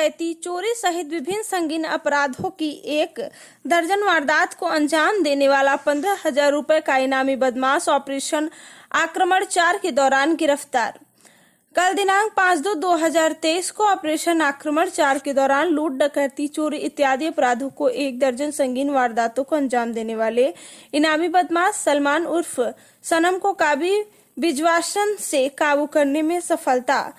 डकैती, चोरी सहित विभिन्न संगीन अपराधों की 1 दर्जन वारदात को अंजाम देने वाला 15,000 रुपए का इनामी बदमाश ऑपरेशन आक्रमण 4 के दौरान गिरफ्तार। कल दिनांक 5/2/2023 को ऑपरेशन आक्रमण 4 के दौरान लूट, डकैती, चोरी इत्यादि अपराधों को 1 दर्जन संगीन वारदातों को अंजाम देने वाले इनामी बदमाश सलमान उर्फ सनम को काबी बिजवासन से काबू करने में सफलता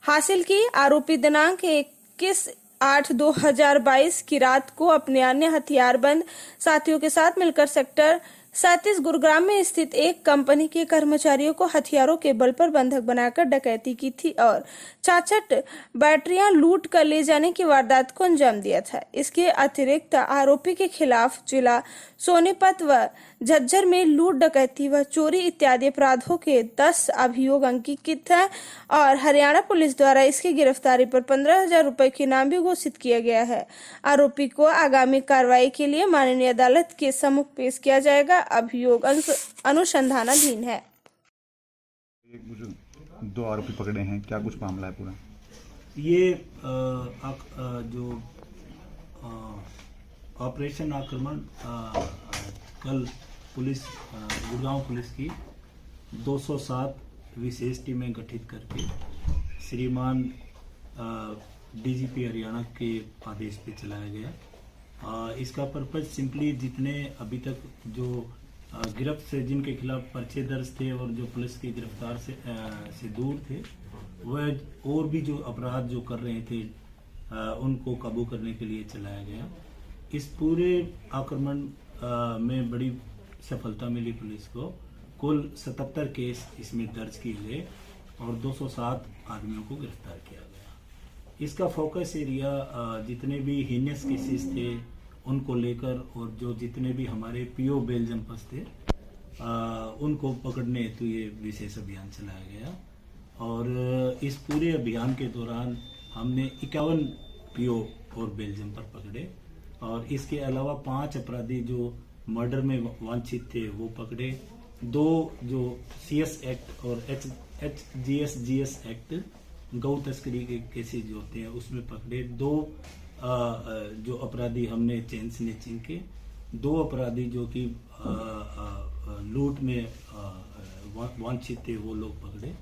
हासिल की। आरोपी दिनांक 21/8/2022 की रात को अपने अन्य हथियारबंद साथियों के साथ मिलकर सेक्टर 37 गुरुग्राम में स्थित एक कंपनी के कर्मचारियों को हथियारों के बल पर बंधक बनाकर डकैती की थी और 66 बैटरियां लूट कर ले जाने की वारदात को अंजाम दिया था। इसके अतिरिक्त आरोपी के खिलाफ जिला सोनीपत व झज्जर में लूट, डकैती व चोरी इत्यादि अपराधों के 10 अभियोग अंकित है और हरियाणा पुलिस द्वारा इसकी गिरफ्तारी पर 15,000 रुपए के इनाम भी घोषित किया गया है। आरोपी को आगामी कार्रवाई के लिए माननीय अदालत के सम्मुख पेश किया जाएगा। अभियोग अनुसंधानाधीन है। 2 आरोपी पकड़े हैं, क्या कुछ मामला है पूरा? ये जो ऑपरेशन आक्रमण कल पुलिस गुड़गांव पुलिस की 207 विशेष टीमें गठित करके श्रीमान डीजीपी हरियाणा के आदेश पे चलाया गया। इसका पर्पज सिंपली जितने अभी तक जो गिरफ्त से जिनके खिलाफ पर्चे दर्ज थे और जो पुलिस की गिरफ्तार से दूर थे, वह और भी जो अपराध जो कर रहे थे उनको काबू करने के लिए चलाया गया। इस पूरे आक्रमण में बड़ी सफलता मिली पुलिस को। कुल 77 केस इसमें दर्ज किए गए और 207 आदमियों को गिरफ्तार किया गया। इसका फोकस एरिया जितने भी हीनियस केसेस थे उनको लेकर और जो जितने भी हमारे पीओ बेल जंपर्स थे उनको पकड़ने हेतु ये विशेष अभियान चलाया गया। और इस पूरे अभियान के दौरान हमने 51 पीओ और बेल जंपर पकड़े और इसके अलावा 5 अपराधी जो मर्डर में वांछित थे वो पकड़े। 2 जो CS एक्ट और HGS एक्ट गौ तस्करी के केसेस जो होते हैं उसमें पकड़े। 2 जो अपराधी हमने चेन स्नैचिंग के, 2 अपराधी जो कि लूट में वांछित थे वो लोग पकड़े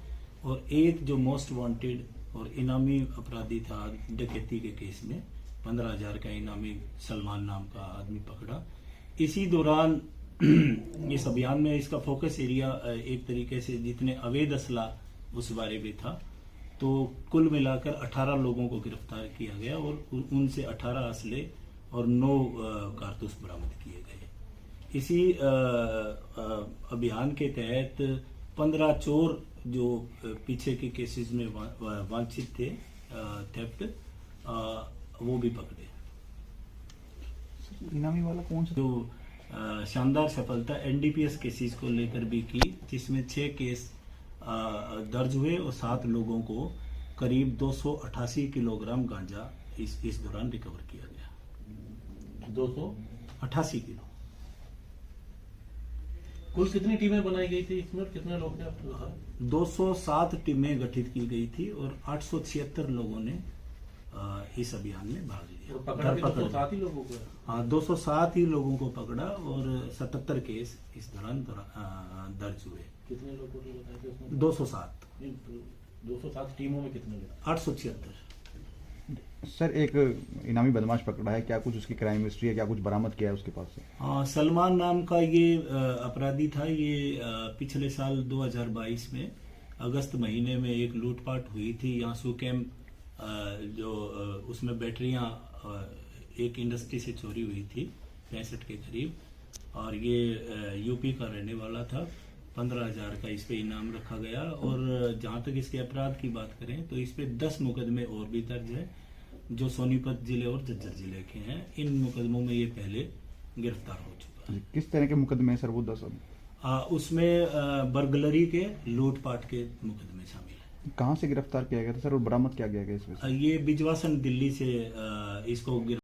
और 1 जो मोस्ट वांटेड और इनामी अपराधी था डकैती के केस में 15,000 का इनामी सलमान नाम का आदमी पकड़ा। इसी दौरान इस अभियान में इसका फोकस एरिया एक तरीके से जितने अवैध असला उस बारे में था, तो कुल मिलाकर 18 लोगों को गिरफ्तार किया गया और उनसे 18 असले और 9 कारतूस बरामद किए गए। इसी अभियान के तहत 15 चोर जो पीछे के केसेस में वांछित थे थेफ्ट, वो भी पकड़े। इनामी वाला कौन सा? जो शानदार सफलता NDPS केसेस को लेकर भी की, जिसमें 6 केस दर्ज हुए और 7 लोगों को करीब 288 किलोग्राम गांजा इस दौरान रिकवर किया गया। 288 किलो। कुल कितनी टीमें बनाई गई थी इसमें, कितने लोग थे? 207 टीमें गठित की गई थी और 876 लोगों ने इस अभियान में भाग लिया। 207 ही लोगों को? हाँ, 207 ही लोगों को पकड़ा और 77 केस इस दौरान दर्ज हुए। कितने लोगों को बताया थे उसमें? 207। 207 टीमों में कितने लोग? 876। सर, एक इनामी बदमाश पकड़ा है, क्या कुछ उसकी क्राइम हिस्ट्री है, क्या कुछ बरामद किया है उसके पास से? हाँ, सलमान नाम का ये अपराधी था। ये पिछले साल 2022 में अगस्त महीने में एक लूटपाट हुई थी यहाँ सुकेम, जो उसमें बैटरियां एक इंडस्ट्री से चोरी हुई थी 65 के करीब, और ये यूपी का रहने वाला था। 15,000 का इस पे इनाम रखा गया और जहां तक इसके अपराध की बात करें तो इस पे 10 मुकदमे और भी दर्ज है जो सोनीपत जिले और झज्जर जिले के हैं। इन मुकदमों में ये पहले गिरफ्तार हो चुका है। किस तरह के मुकदमे हैं सर वो 10? उसमें बर्गलरी के, लूटपाट के मुकदमे शामिल हैं। कहाँ से गिरफ्तार किया गया था सर और बरामद क्या किया गया इसमें? ये बिजवासन दिल्ली से इसको